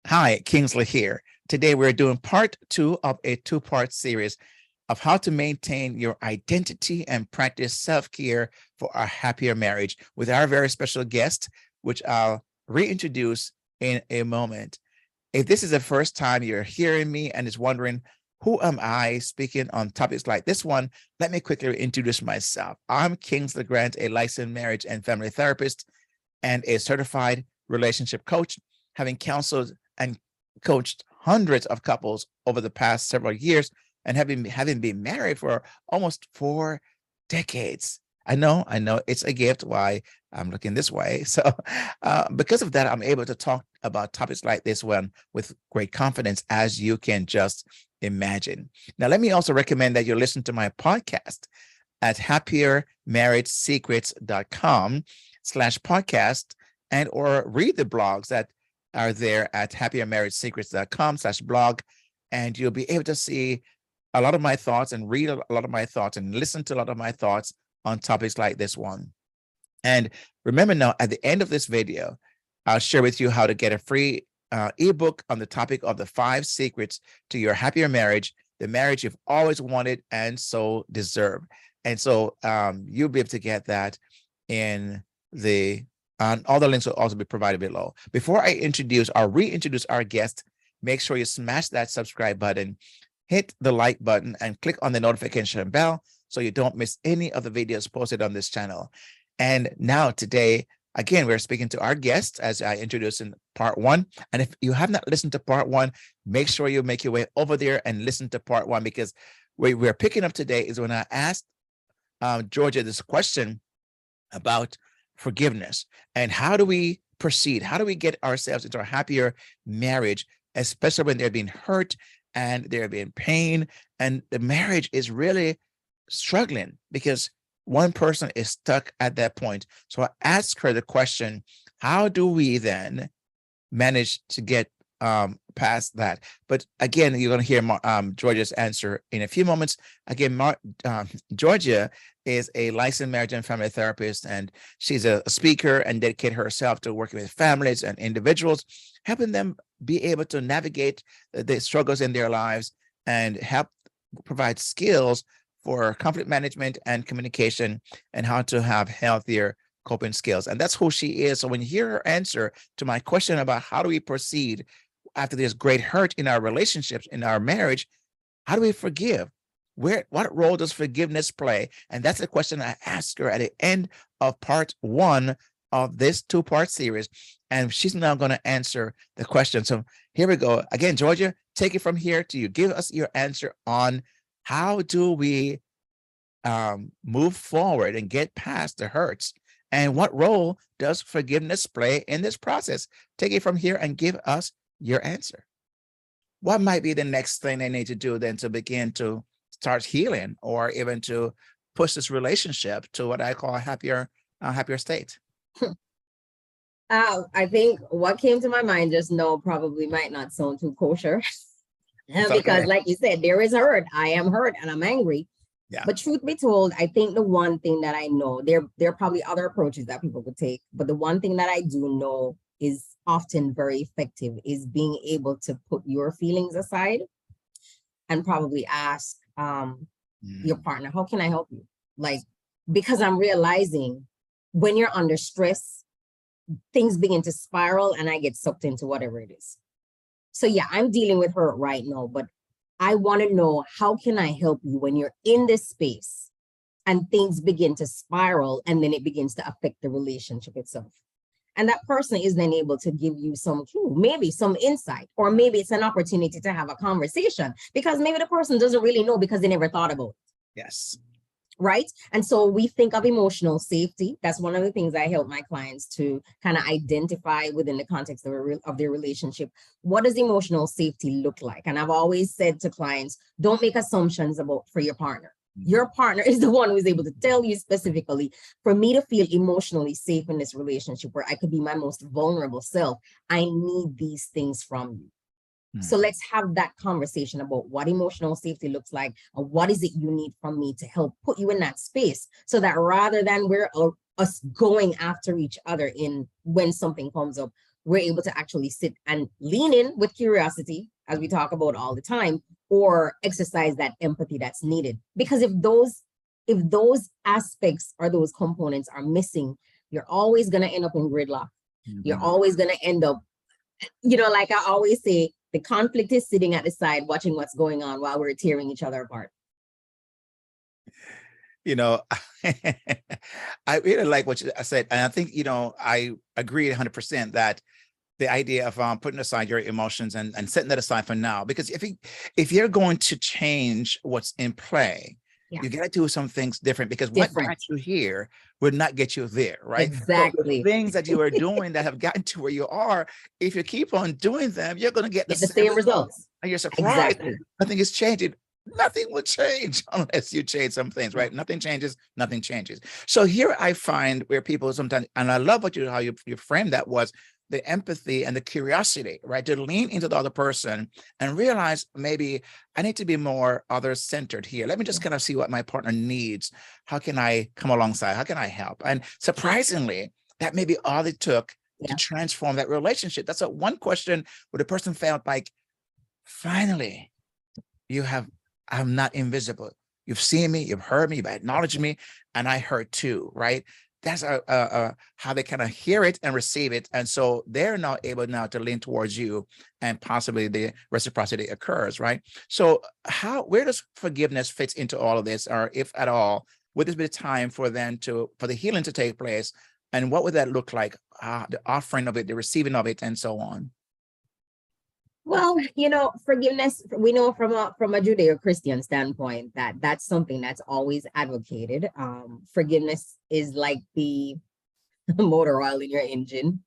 Hi, Kingsley here. Today we're doing part two of a two-part series of how to maintain your identity and practice self-care for a happier marriage with our very special guest, which I'll reintroduce in a moment. If this is the first time you're hearing me and is wondering, who am I speaking on topics like this one? Let me quickly introduce myself. I'm Kingsley Grant, a licensed marriage and family therapist and a certified relationship coach, having counseled and coached hundreds of couples over the past several years and having been married for almost 4 decades. I know it's a gift why I'm looking this way. So because of that, I'm able to talk about topics like this one with great confidence, as you can just imagine. Now, let me also recommend that you listen to my podcast at happiermarriagesecrets.com/podcast and or read the blogs that are there at happiermarriagesecrets.com/blog, and you'll be able to see a lot of my thoughts and read a lot of my thoughts and listen to a lot of my thoughts on topics like this one. And remember now, at the end of this video, I'll share with you how to get a free ebook on the topic of the 5 secrets to your happier marriage, the marriage you've always wanted and so deserve. And so you'll be able to get that in the all the links will also be provided below. Before I introduce or reintroduce our guest, make sure you smash that subscribe button, hit the like button, and click on the notification bell so you don't miss any of the videos posted on this channel. And now today, again, we're speaking to our guest as I introduced in part 1. And if you have not listened to part 1, make sure you make your way over there and listen to part 1, because where we're picking up today is when I asked Georgia this question about forgiveness and how do we proceed? How do we get ourselves into a happier marriage, especially when they're being hurt and they're being pain and the marriage is really struggling because one person is stuck at that point. So I asked her the question, how do we then manage to get past that? But again, you're going to hear Georgia's answer in a few moments. Again, Georgia is a licensed marriage and family therapist, and she's a speaker and dedicated herself to working with families and individuals, helping them be able to navigate the struggles in their lives and help provide skills for conflict management and communication and how to have healthier coping skills. And that's who she is. So when you hear her answer to my question about how do we proceed after there's great hurt in our relationships, in our marriage, how do we forgive? What role does forgiveness play? And that's the question I asked her at the end of part 1 of this 2-part series. And she's now going to answer the question. So here we go. Again, Georgia, take it from here to you. Give us your answer on how do we move forward and get past the hurts? And what role does forgiveness play in this process? Take it from here and give us your answer. What might be the next thing they need to do then to begin to start healing or even to push this relationship to what I call a happier state? I think what came to my mind just now probably might not sound too kosher. Because okay. Like you said, there is hurt. I am hurt and I'm angry. Yeah. But truth be told, I think the one thing that I know, there are probably other approaches that people could take, but the one thing that I do know is often very effective is being able to put your feelings aside and probably ask your partner, how can I help you? Like, because I'm realizing when you're under stress, things begin to spiral and I get sucked into whatever it is. So yeah, I'm dealing with hurt right now, but I want to know, how can I help you when you're in this space and things begin to spiral and then it begins to affect the relationship itself? And that person is then able to give you some clue, maybe some insight, or maybe it's an opportunity to have a conversation because maybe the person doesn't really know because they never thought about it. Yes. Right. And so we think of emotional safety. That's one of the things I help my clients to kind of identify within the context of their relationship. What does emotional safety look like? And I've always said to clients, don't make assumptions for your partner. Your partner is the one who is able to tell you specifically, for me to feel emotionally safe in this relationship where I could be my most vulnerable self, I need these things from you. So let's have that conversation about what emotional safety looks like and what is it you need from me to help put you in that space so that rather than we're us going after each other in when something comes up, we're able to actually sit and lean in with curiosity, as we talk about all the time, or exercise that empathy that's needed. Because if those aspects or those components are missing, you're always going to end up in gridlock. You're always going to end up, like I always say, the conflict is sitting at the side watching what's going on while we're tearing each other apart. I really like what you said. And I think, I agree 100% that the idea of putting aside your emotions and setting that aside for now, because if you're going to change what's in play, Yeah. you got to do some things different, because what got you here would not get you there, right? Exactly. So the things that you are doing that have gotten to where you are, if you keep on doing them, you're going to get the same results. And you're surprised. Exactly. Nothing is changing. Nothing will change unless you change some things, right? Nothing changes, nothing changes. So here I find where people sometimes, and I love how you framed that, was the empathy and the curiosity, right? To lean into the other person and realize, maybe I need to be more other-centered here. Let me just kind of see what my partner needs. How can I come alongside? How can I help? And surprisingly, that may be all it took to transform that relationship. That's one question where the person felt like, finally, I'm not invisible. You've seen me, you've heard me, you've acknowledged me, and I heard too, right? That's how they kind of hear it and receive it. And so they're now able to lean towards you, and possibly the reciprocity occurs, right? So where does forgiveness fit into all of this, or if at all, would this be the time for the healing to take place? And what would that look like? The offering of it, the receiving of it, and so on. Well, forgiveness, we know from a Judeo-Christian standpoint that that's something that's always advocated. Forgiveness is like the motor oil in your engine.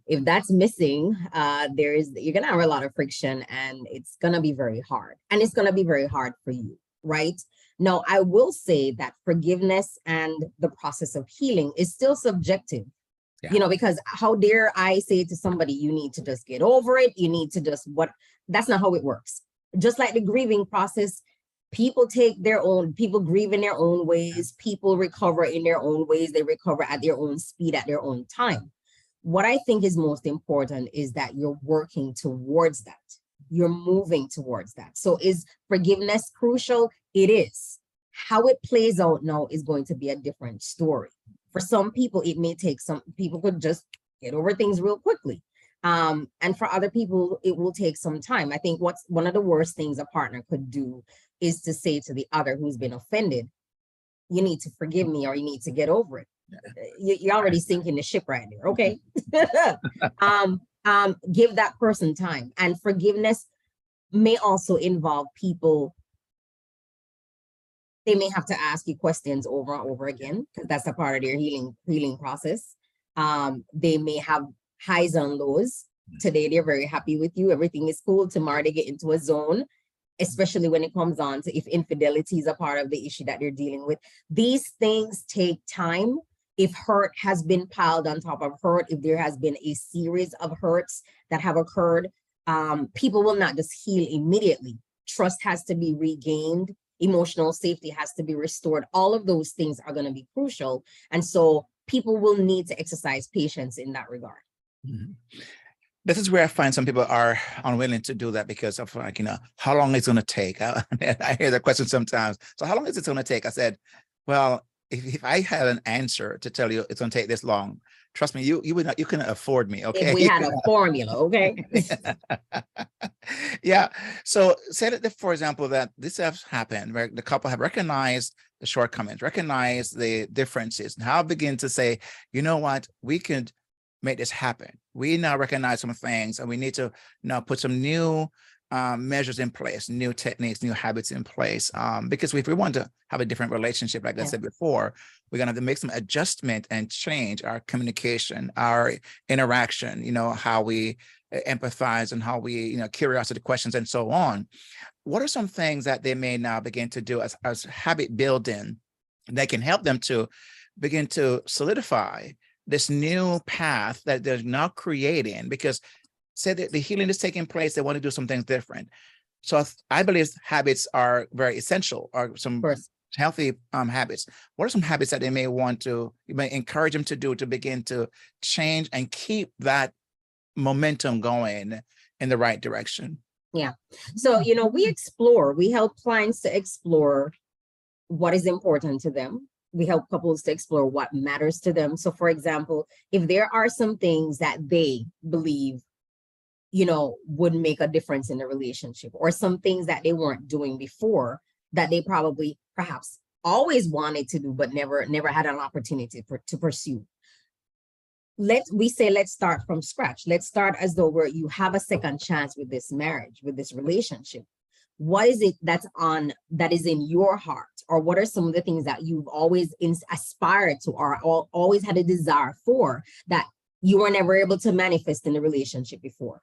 If that's missing, you're gonna have a lot of friction, and it's gonna be very hard. And it's gonna be very hard for you, right? Now, I will say that forgiveness and the process of healing is still subjective. Yeah. Because how dare I say to somebody, you need to just get over it. You need to that's not how it works. Just like the grieving process, people grieve in their own ways. People recover in their own ways. They recover at their own speed, at their own time. What I think is most important is that you're working towards that. You're moving towards that. So is forgiveness crucial? It is. How it plays out now is going to be a different story. For some people, it may take some people could just get over things real quickly. And for other people, it will take some time. I think what's one of the worst things a partner could do is to say to the other who's been offended, you need to forgive me, or you need to get over it. You're already sinking the ship right there. Okay. Give that person time. And forgiveness may also involve people. They may have to ask you questions over and over again, because that's a part of their healing process. They may have highs and lows. Today, they're very happy with you. Everything is cool. Tomorrow, they get into a zone, especially when it comes on to if infidelity is a part of the issue that they're dealing with. These things take time. If hurt has been piled on top of hurt, if there has been a series of hurts that have occurred, people will not just heal immediately. Trust has to be regained. Emotional safety has to be restored. All of those things are going to be crucial. And so people will need to exercise patience in that regard. Mm-hmm. This is where I find some people are unwilling to do that because of how long it's going to take. I hear that question sometimes. So how long is it going to take? I said, well, if I had an answer to tell you it's going to take this long, trust me, you couldn't afford me. Okay. If we had a formula. Okay. Yeah. So say that, for example, that this has happened where the couple have recognized the shortcomings, recognized the differences, and how begin to say, you know what, we could make this happen. We now recognize some things, and we need to now put some new measures in place, new techniques, new habits in place. Because if we want to have a different relationship, like I said before, we're going to have to make some adjustment and change our communication, our interaction, how we empathize and how we, curiosity questions and so on. What are some things that they may now begin to do as habit building that can help them to begin to solidify this new path that they're now creating? Because say that the healing is taking place, they want to do some things different. So I believe habits are very essential, or some healthy habits. What are some habits that they may want to, you may encourage them to do to begin to change and keep that momentum going in the right direction. Yeah. So, we help clients to explore what is important to them. We help couples to explore what matters to them. So, for example, if there are some things that they believe, would make a difference in the relationship, or some things that they weren't doing before that they probably perhaps always wanted to do, but never had an opportunity to pursue. Let's start from scratch. Let's start as though you have a second chance with this marriage, with this relationship. What is it that is in your heart? Or what are some of the things that you've always aspired to, or always had a desire for, that you were never able to manifest in the relationship before?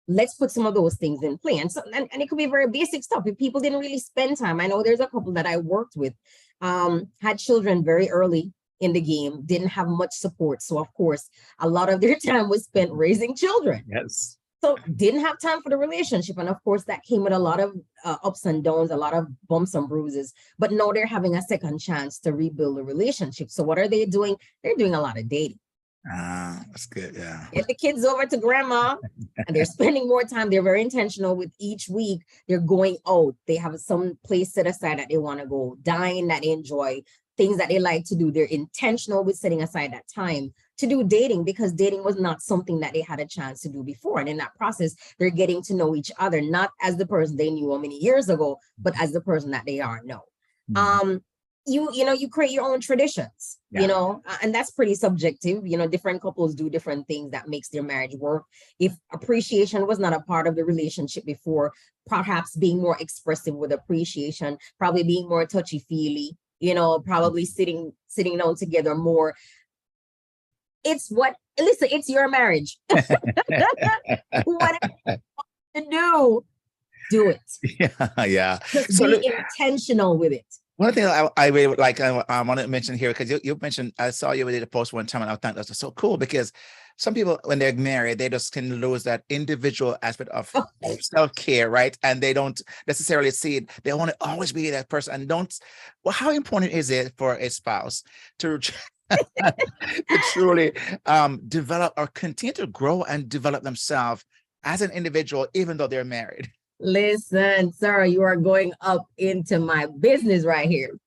Let's put some of those things in play. And it could be very basic stuff. If people didn't really spend time, I know there's a couple that I worked with, had children very early in the game, didn't have much support. So of course, a lot of their time was spent raising children. Yes. So didn't have time for the relationship. And of course, that came with a lot of ups and downs, a lot of bumps and bruises. But now they're having a second chance to rebuild the relationship. So what are they doing? They're doing a lot of dating. That's good. Yeah. Get the kids over to grandma, and they're spending more time. They're very intentional with each week. They're going out. They have some place set aside that they want to go dine, that they enjoy, things that they like to do. They're intentional with setting aside that time to do dating, because dating was not something that they had a chance to do before. And in that process, they're getting to know each other, not as the person they knew many years ago, but as the person that they are now. You create your own traditions, and that's pretty subjective. Different couples do different things that makes their marriage work. If appreciation was not a part of the relationship before, perhaps being more expressive with appreciation, probably being more touchy-feely, probably sitting down together more. It's your marriage. Whatever you do it. Yeah. Just be intentional with it. One thing I really would like, I want to mention here, because you mentioned, I saw you did a post one time, and I thought that was so cool, because some people, when they're married, they just can lose that individual aspect of self-care, right? And they don't necessarily see it. They want to always be that person, and how important is it for a spouse to truly develop or continue to grow and develop themselves as an individual, even though they're married? Listen, sir, you are going up into my business right here.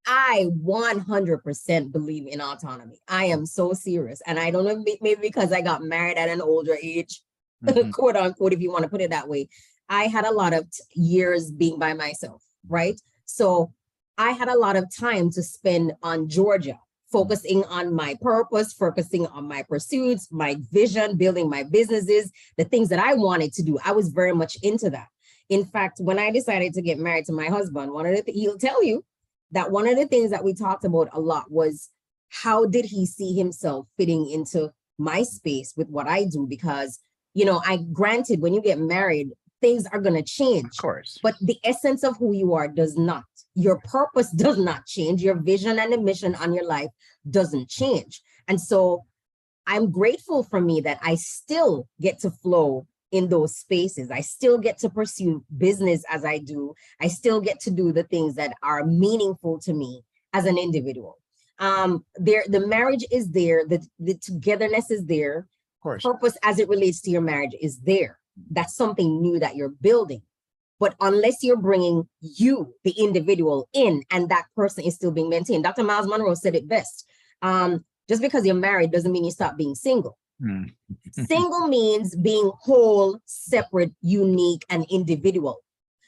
I 100% believe in autonomy. I am so serious. And I don't know, maybe because I got married at an older age, quote unquote, if you want to put it that way. I had a lot of years being by myself, right? So I had a lot of time to spend on Georgia, focusing on my purpose, focusing on my pursuits, my vision, building my businesses, the things that I wanted to do. I was very much into that. In fact, when I decided to get married to my husband, he'll tell you that one of the things that we talked about a lot was, how did he see himself fitting into my space with what I do? Because, granted, when you get married, things are going to change. Of course. But the essence of who you are does not. Your purpose does not change. Your vision and the mission on your life doesn't change. And so I'm grateful for me that I still get to flow in those spaces. I still get to pursue business as I do. I still get to do the things that are meaningful to me as an individual. The marriage is there. The togetherness is there. Of course. Purpose as it relates to your marriage is there. That's something new that you're building. But unless you're bringing you, the individual, in, and that person is still being maintained. Dr. Miles Monroe said it best. Just because you're married doesn't mean you stop being single. Single means being whole, separate, unique, and individual.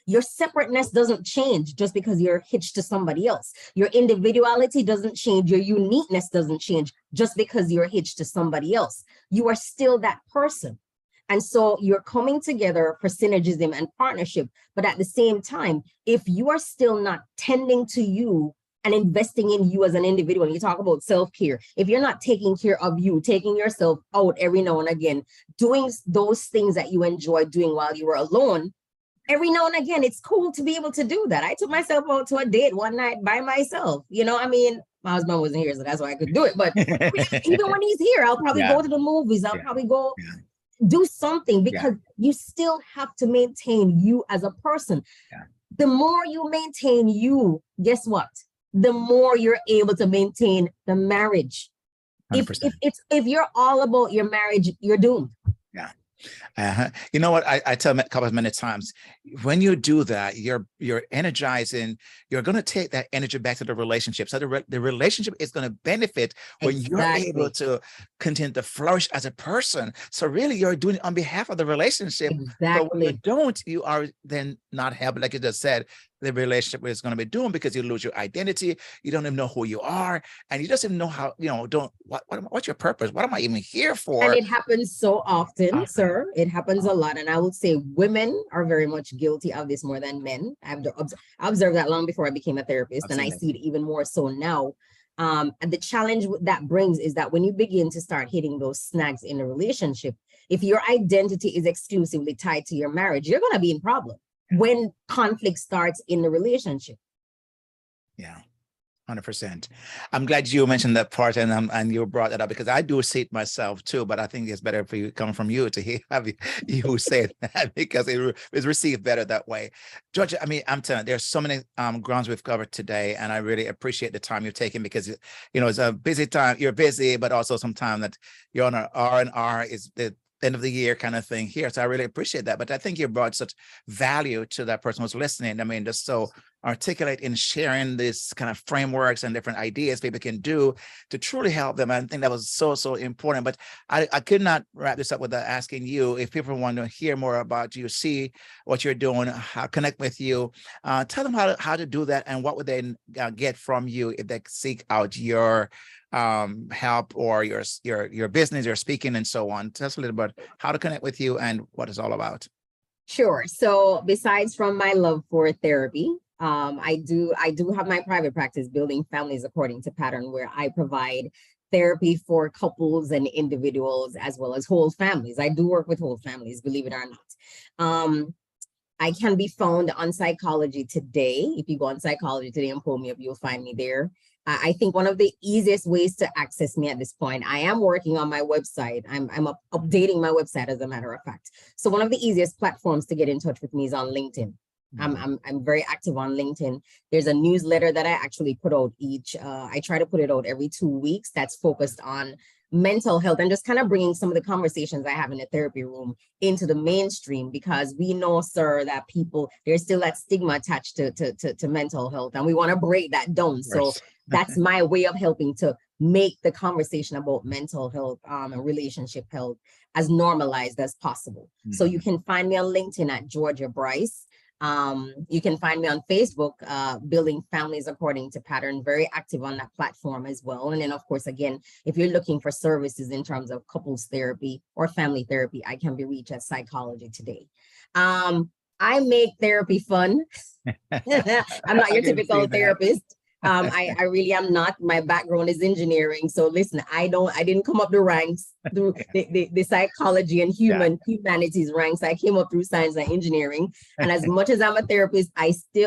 Your separateness doesn't change just because you're hitched to somebody else. Your individuality doesn't change. Your uniqueness doesn't change just because you're hitched to somebody else. You are still that person. And so you're coming together for synergism and partnership. But at the same time, if you are still not tending to you and investing in you as an individual, and you talk about self-care, if you're not taking care of you, taking yourself out every now and again, doing those things that you enjoy doing while you were alone, every now and again, it's cool to be able to do that. I took myself out to a date one night by myself. My husband wasn't here, so that's why I could do it. But even when he's here, I'll probably go to the movies. I'll probably go do something, because you still have to maintain you as a person. The more you maintain you, guess what? The more you're able to maintain the marriage. 100%. If you're all about your marriage, you're doomed. Yeah. You know what I tell a couple of many times, when you do that, you're energizing. You're going to take that energy back to the relationship. So the relationship is going to benefit when you're able Exactly. to continue to flourish as a person. So really, you're doing it on behalf of the relationship. So when you Exactly. don't, you are then not helping, like you just said, the relationship is going to be doomed because you lose your identity. You don't even know who you are, and you just even know how. What's your purpose? What am I even here And for? it happens so often, Often. sir. It happens a lot. And I would say women are very much guilty of this more than men. I've observed that long before I became a therapist, and I Absolutely. see it even more so now. And the challenge that brings is that when you begin to start hitting those snags in a relationship, if your identity is exclusively tied to your marriage, you're going to be in problem when conflict starts in the relationship. Yeah. 100%. I'm glad you mentioned that part and you brought that up because I do see it myself too, but I think it's better for you coming from you to hear you say that because it is received better that way. Georgia, I mean, I'm telling you, there's so many grounds we've covered today, and I really appreciate the time you've taken because it's a busy time. You're busy, but also some time that you're on a R&R is the end of the year kind of thing here. So I really appreciate that. But I think you brought such value to that person who's listening. I mean, just so articulate in sharing this kind of frameworks and different ideas people can do to truly help them. I think that was so important. But I could not wrap this up without asking you, if people want to hear more about you, see what you're doing, how connect with you, tell them how to do that, and what would they get from you if they seek out your help or your business, your speaking, and so on. Tell us a little bit how to connect with you and what it's all about. Sure. So besides from my love for therapy, I do have my private practice, Building Families According to Pattern, where I provide therapy for couples and individuals as well as whole families. I do work with whole families, believe it or not. I can be found on Psychology Today. If you go on Psychology Today and pull me up, you'll find me there. I think one of the easiest ways to access me at this point, I am working on my website. I'm updating my website, as a matter of fact. So one of the easiest platforms to get in touch with me is on LinkedIn. I'm very active on LinkedIn. There's a newsletter that I actually put out I try to put it out every 2 weeks that's focused on mental health and just kind of bringing some of the conversations I have in the therapy room into the mainstream, because we know, sir, that there's still that stigma attached to mental health, and we want to break that down. So that's my way of helping to make the conversation about mental health and relationship health as normalized as possible. So you can find me on LinkedIn at Georgia Bryce. You can find me on Facebook, Building Families According to Pattern, very active on that platform as well. And then, of course, again, if you're looking for services in terms of couples therapy or family therapy, I can be reached at Psychology Today. I make therapy fun. I'm not your typical therapist. I really am not. My background is engineering. So listen, I didn't come up the ranks through the psychology and humanities ranks. I came up through science and engineering. And as much as I'm a therapist,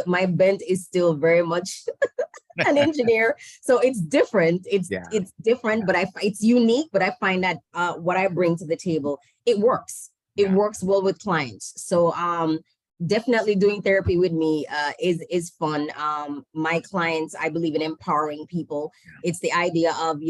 my bent is still very much an engineer. So it's different. It's different, but it's unique. But I find that what I bring to the table, it works. It works well with clients. So definitely doing therapy with me is fun. My clients, I believe in empowering people. It's the idea of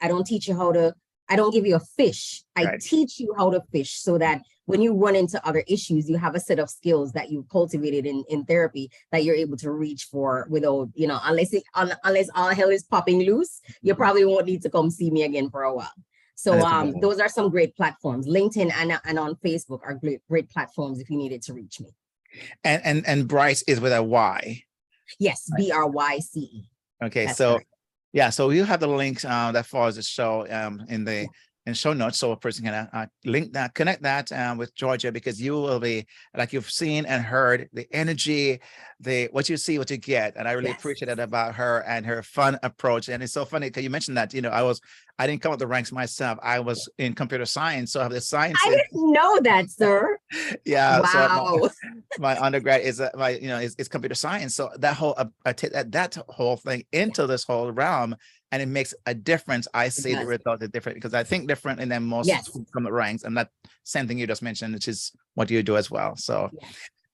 I don't teach you I don't give you a fish. I teach you how to fish so that when you run into other issues, you have a set of skills that you cultivated in therapy that you're able to reach for without, unless all hell is popping loose, you probably won't need to come see me again for a while. So those are some great platforms. LinkedIn and on Facebook are great platforms if you needed to reach me. And Bryce is with a Y. Yes, Bryce. Okay, that's so correct. Yeah, so we'll have the links that follows the show in show notes, so a person can link that, connect that with Georgia, because you will be, like you've seen and heard, the energy, what you see, what you get, and I really appreciate it about her and her fun approach. And it's so funny because you mentioned that I didn't come up the ranks myself. I was in computer science, so I have the science. I didn't know that, sir. Yeah. Wow. So my undergrad is is computer science. So that whole I take that whole thing into this whole realm, and it makes a difference. I see the result is different because I think differently than most from the ranks, and that same thing you just mentioned, which is what you do as well. So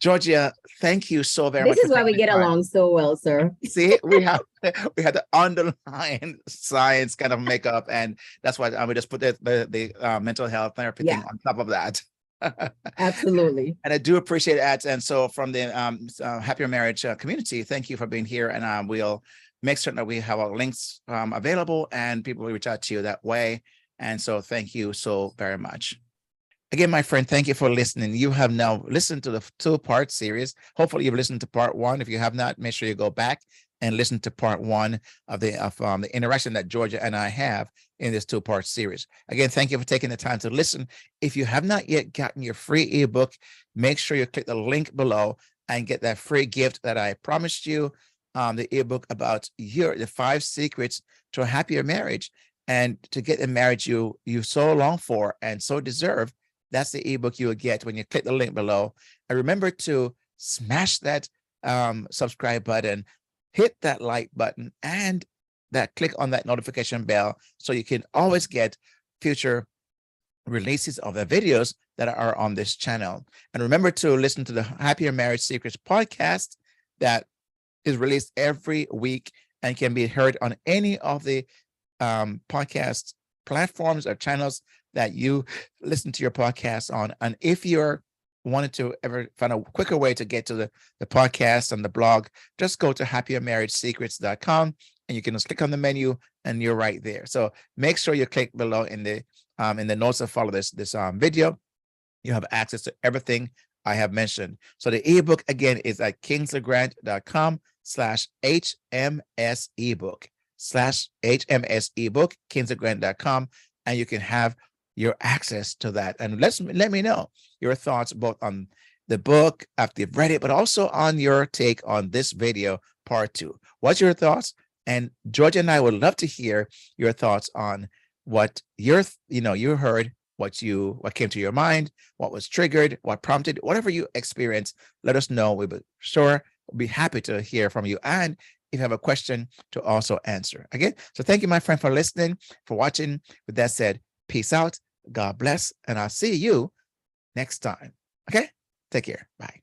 Georgia, thank you so very This much for is why we taking the get time. along so well, sir. See, we had the underlying science kind of makeup, and that's why we just put the mental health therapy thing Yeah, on top of that. absolutely. And I do appreciate that. And so from the Happier Marriage community, thank you for being here. And we'll make certain that we have our links available and people will reach out to you that way. And so thank you so very much. Again, my friend, thank you for listening. You have now listened to the two-part series. Hopefully you've listened to part one. If you have not, make sure you go back and listen to part one of the interaction that Georgia and I have in this two-part series. Again, thank you for taking the time to listen. If you have not yet gotten your free ebook, make sure you click the link below and get that free gift that I promised you, the ebook about the 5 secrets to a happier marriage and to get the marriage you so long for and so deserve. That's the ebook you will get when you click the link below. And remember to smash that subscribe button, hit that like button, and that click on that notification bell so you can always get future releases of the videos that are on this channel. And remember to listen to the Happier Marriage Secrets podcast that is released every week and can be heard on any of the podcast platforms or channels that you listen to your podcast on. And if you're wanted to ever find a quicker way to get to the podcast and the blog, just go to happiermarriagesecrets.com and you can just click on the menu and you're right there. So make sure you click below in the notes that follow this video. You have access to everything I have mentioned. So the ebook again is at kingslegrand.com/HMS ebook, kingslegrand.com, and you can have your access to that. And let me know your thoughts both on the book after you've read it, but also on your take on this video, part 2. What's your thoughts? And Georgia and I would love to hear your thoughts on what you heard, what came to your mind, what was triggered, what prompted, whatever you experienced. Let us know. We would sure be happy to hear from you. And if you have a question, to also answer. Again, so thank you, my friend, for listening, for watching. With that said, peace out. God bless. And I'll see you next time. Okay? Take care. Bye.